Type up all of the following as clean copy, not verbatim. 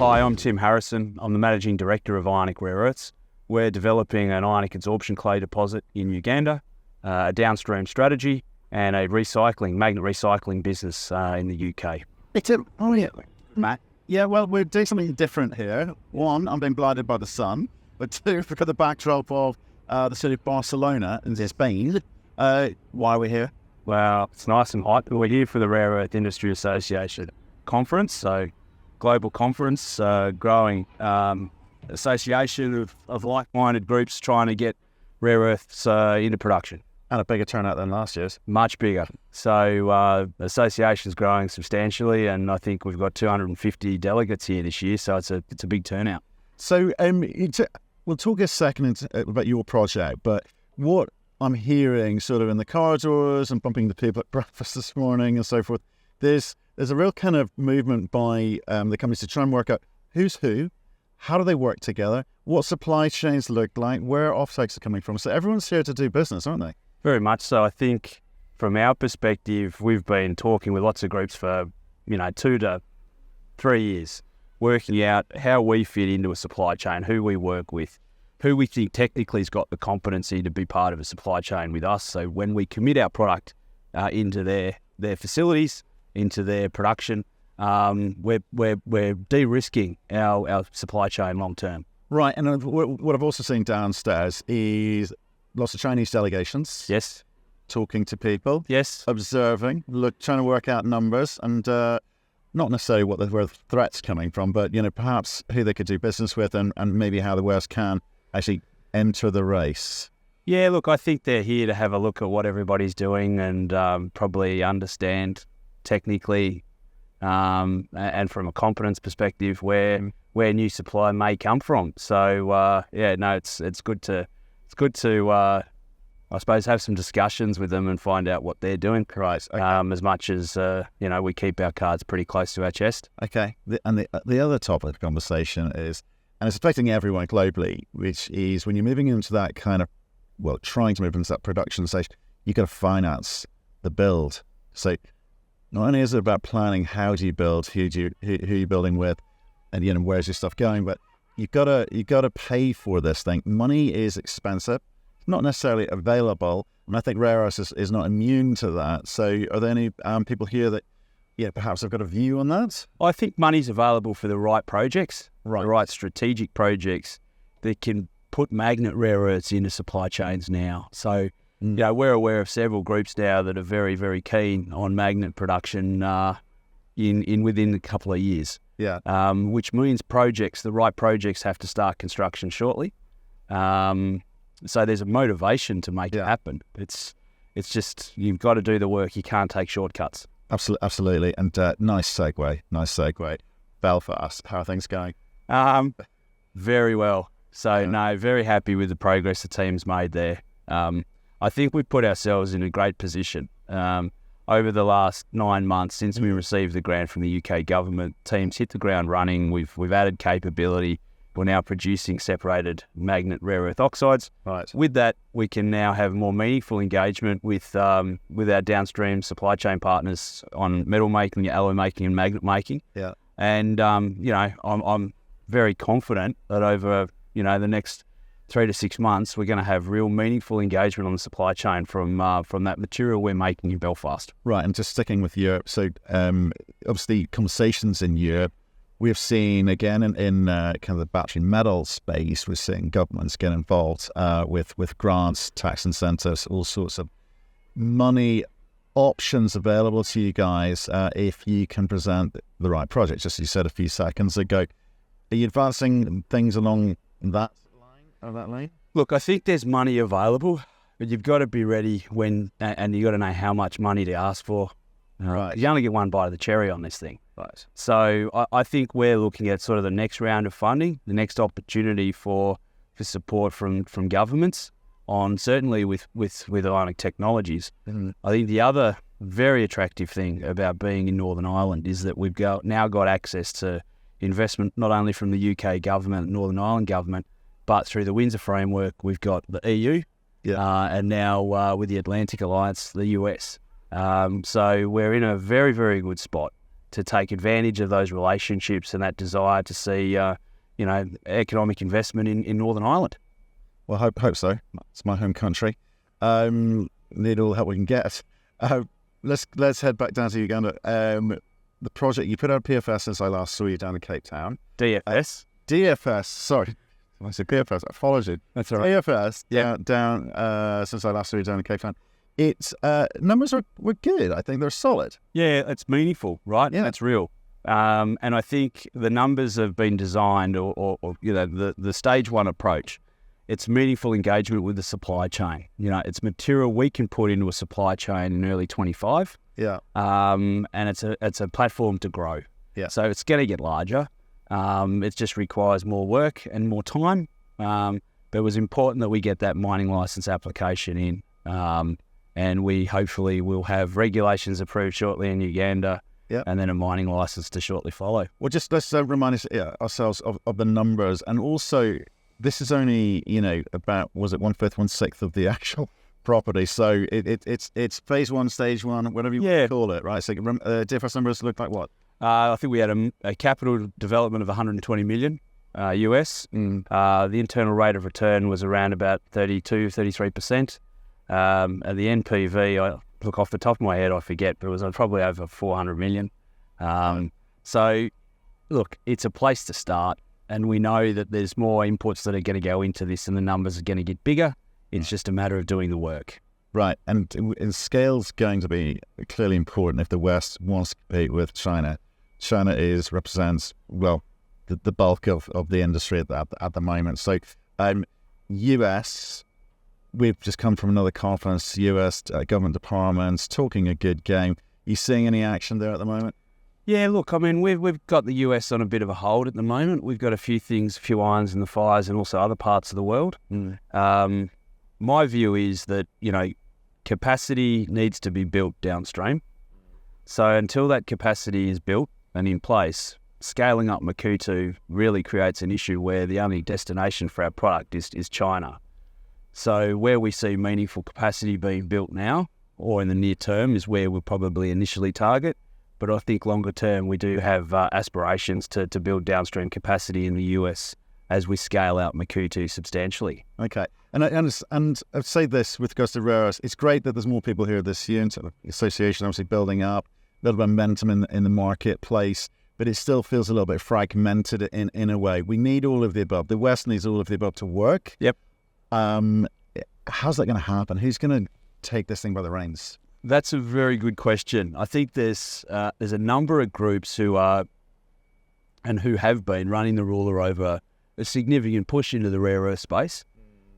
Hi, I'm Tim Harrison. I'm the Managing Director of Ionic Rare Earths. We're developing an ionic adsorption clay deposit in Uganda, a downstream strategy, and a magnet recycling business in the UK. Hey, Tim. Oh, yeah. Matt. Yeah, well, we're doing something different here. One, I'm being blinded by the sun. But two, we've got the backdrop of the city of Barcelona in Spain. Why are we here? Well, it's nice and hot. We're here for the Rare Earth Industry Association conference, so global conference, growing association of like-minded groups trying to get rare earths into production. And a bigger turnout than last year's. Much bigger. So the association's growing substantially, and I think we've got 250 delegates here this year, so it's a big turnout. So we'll talk a second about your project, but what I'm hearing sort of in the corridors and bumping the people at breakfast this morning and so forth, there's a real kind of movement by the companies to try and work out who's who, how do they work together, what supply chains look like, where offtakes are coming from. So everyone's here to do business, aren't they? Very much so. I think from our perspective, we've been talking with lots of groups for 2 to 3 years, working out how we fit into a supply chain, who we work with, who we think technically has got the competency to be part of a supply chain with us. So when we commit our product into their facilities, into their production, we're de-risking our supply chain long term. Right, and what I've also seen downstairs is lots of Chinese delegations. Yes. Talking to people. Yes. Observing, trying to work out numbers, and not necessarily where the threat's coming from, but perhaps who they could do business with, and maybe how the West can actually enter the race. Yeah, look, I think they're here to have a look at what everybody's doing and probably understand technically and from a competence perspective where new supply may come from. So it's good to I suppose have some discussions with them and find out what they're doing. Right. Okay. As much as we keep our cards pretty close to our chest. Okay. The other topic of conversation is, and it's affecting everyone globally, which is when you're moving into that kind of, trying to move into that production stage, you've got to finance the build. So not only is it about planning how do you build, who you're building with, and where's your stuff going, but you've got to pay for this thing. Money is expensive, not necessarily available, and I think Rare Earths is not immune to that. So are there any people here that perhaps have got a view on that? I think money's available for the right projects, right. The right strategic projects that can put magnet rare earths into supply chains now. So we're aware of several groups now that are very, very keen on magnet production within a couple of years. Yeah. Which means the right projects have to start construction shortly. So there's a motivation to make it happen. It's just, you've got to do the work. You can't take shortcuts. Absolutely. And nice segue. Belfast, how are things going? Very well. So very happy with the progress the team's made there. I think we've put ourselves in a great position. Over the last 9 months since we received the grant from the UK government, teams hit the ground running. We've added capability. We're now producing separated magnet rare earth oxides. Right. With that, we can now have more meaningful engagement with our downstream supply chain partners on metal making, alloy making, and magnet making. Yeah. And I'm very confident that over the next 3 to 6 months, we're going to have real meaningful engagement on the supply chain from that material we're making in Belfast. Right, and just sticking with Europe, so obviously conversations in Europe, we've seen again in kind of the battery metal space, we're seeing governments get involved with grants, tax incentives, all sorts of money options available to you guys if you can present the right project. Just as you said a few seconds ago, are you advancing things along that lane? Look, I think there's money available, but you've got to be ready and you've got to know how much money to ask for. Right. You only get one bite of the cherry on this thing. Right. So I think we're looking at sort of the next round of funding, the next opportunity for support from governments on certainly with Ionic Technologies. Mm-hmm. I think the other very attractive thing about being in Northern Ireland is that we've now got access to investment not only from the UK government, Northern Ireland government, but through the Windsor framework, we've got the EU, and now with the Atlantic Alliance, the US. So we're in a very, very good spot to take advantage of those relationships and that desire to see, economic investment in Northern Ireland. Well, hope so. It's my home country. Need all the help we can get. Let's head back down to Uganda. The project, you put out a PFS since I last saw you down in Cape Town. DFS. DFS, sorry. I said PFS, apologies. That's all right. DFS, down since I last saw you down in Cape Town. Its numbers were good. I think they're solid. Yeah, it's meaningful, right? Yeah. That's real. And I think the numbers have been designed, or the stage one approach. It's meaningful engagement with the supply chain. It's material we can put into a supply chain in early 25. Yeah. And it's a platform to grow. Yeah. So it's going to get larger. It just requires more work and more time. But it was important that we get that mining license application in. And we hopefully will have regulations approved shortly in Uganda. Yeah. And then a mining license to shortly follow. Well, just let's remind ourselves of the numbers, and also this is only about, was it 1/5, 1/6 of the actual property? So it's phase one, stage one, whatever you want to call it, right? So DFS numbers look like what? I think we had a capital development of 120 million US. The internal rate of return was around about 33%. And the NPV, look, off the top of my head, I forget, but it was probably over 400 million. So, look, it's a place to start, and we know that there's more inputs that are going to go into this, and the numbers are going to get bigger. It's just a matter of doing the work. Right, and scale's going to be clearly important if the West wants to compete with China. China represents the bulk of the industry at the moment. So, US. We've just come from another conference, US government departments talking a good game. You seeing any action there at the moment? Yeah, look, I mean, we've got the US on a bit of a hold at the moment. We've got a few irons in the fires and also other parts of the world. My view is that, capacity needs to be built downstream. So until that capacity is built and in place, scaling up Makutu really creates an issue where the only destination for our product is China. So where we see meaningful capacity being built now, or in the near term, is where we'll probably initially target. But I think longer term, we do have aspirations to build downstream capacity in the US as we scale out Makutu substantially. Okay. And I'd say this with regards to rare earths, it's great that there's more people here this year, and sort of the association obviously building up, a little momentum in the marketplace, but it still feels a little bit fragmented in a way. We need all of the above. The West needs all of the above to work. Yep. How's that going to happen? Who's going to take this thing by the reins? That's a very good question. I think there's a number of groups who are and who have been running the ruler over a significant push into the rare earth space.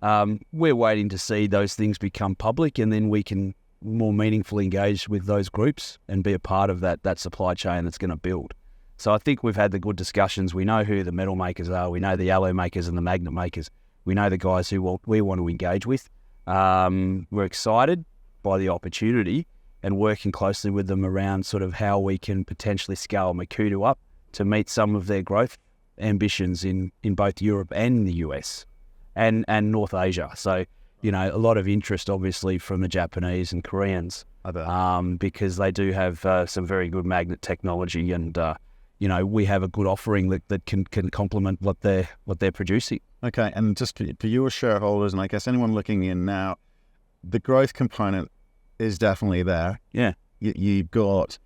We're waiting to see those things become public, and then we can more meaningfully engage with those groups and be a part of that supply chain that's going to build. So I think we've had the good discussions. We know who the metal makers are. We know the alloy makers and the magnet makers. We know the guys who we want to engage with. We're excited by the opportunity and working closely with them around sort of how we can potentially scale Makutu up to meet some of their growth ambitions in both Europe and the US and North Asia. So, a lot of interest obviously from the Japanese and Koreans because they do have some very good magnet technology, and we have a good offering that can complement what they're producing. Okay, and just for your shareholders, and I guess anyone looking in now, the growth component is definitely there. Yeah. You've got,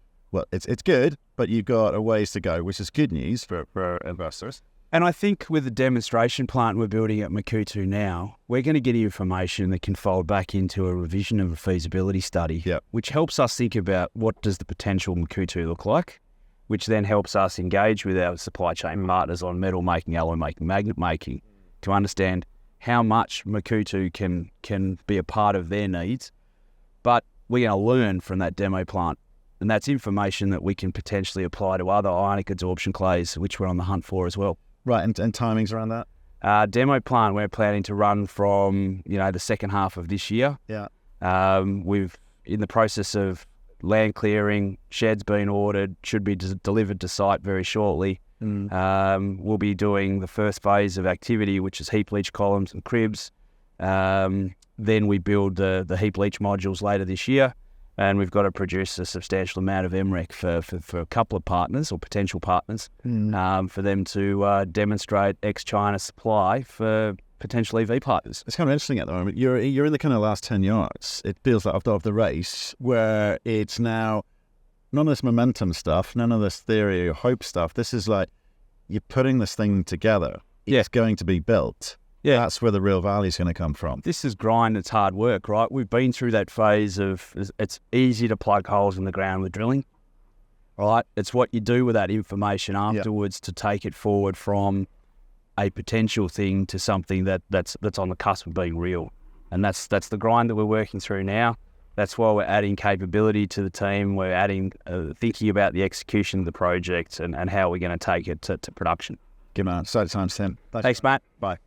it's good, but you've got a ways to go, which is good news for investors. And I think with the demonstration plant we're building at Makutu now, we're going to get information that can fold back into a revision of a feasibility study, which helps us think about what does the potential Makutu look like, which then helps us engage with our supply chain partners on metal making, alloy making, magnet making, to understand how much Makutu can be a part of their needs. But we're going to learn from that demo plant, and that's information that we can potentially apply to other ionic adsorption clays, which we're on the hunt for as well. Right, and timings around that? Demo plant we're planning to run from the second half of this year. Yeah. We've in the process of land clearing, sheds being ordered, should be delivered to site very shortly. We'll be doing the first phase of activity, which is heap leach columns and cribs. Then we build the heap leach modules later this year, and we've got to produce a substantial amount of MREC for a couple of partners or potential partners, for them to demonstrate ex-China supply for potential EV partners. It's kind of interesting at the moment. You're in the kind of last 10 yards, it feels like, of the race, where it's now none of this momentum stuff, none of this theory or hope stuff. This is like, you're putting this thing together. It's going to be built. Yeah. That's where the real value is going to come from. This is grind, it's hard work, right? We've been through that phase of it's easy to plug holes in the ground with drilling, right? It's what you do with that information afterwards to take it forward from a potential thing to something that's on the cusp of being real. And that's the grind that we're working through now. That's why we're adding capability to the team. We're adding thinking about the execution of the project and how we're going to take it to production. Good man. So time, Tim. Thanks, Matt. Bye.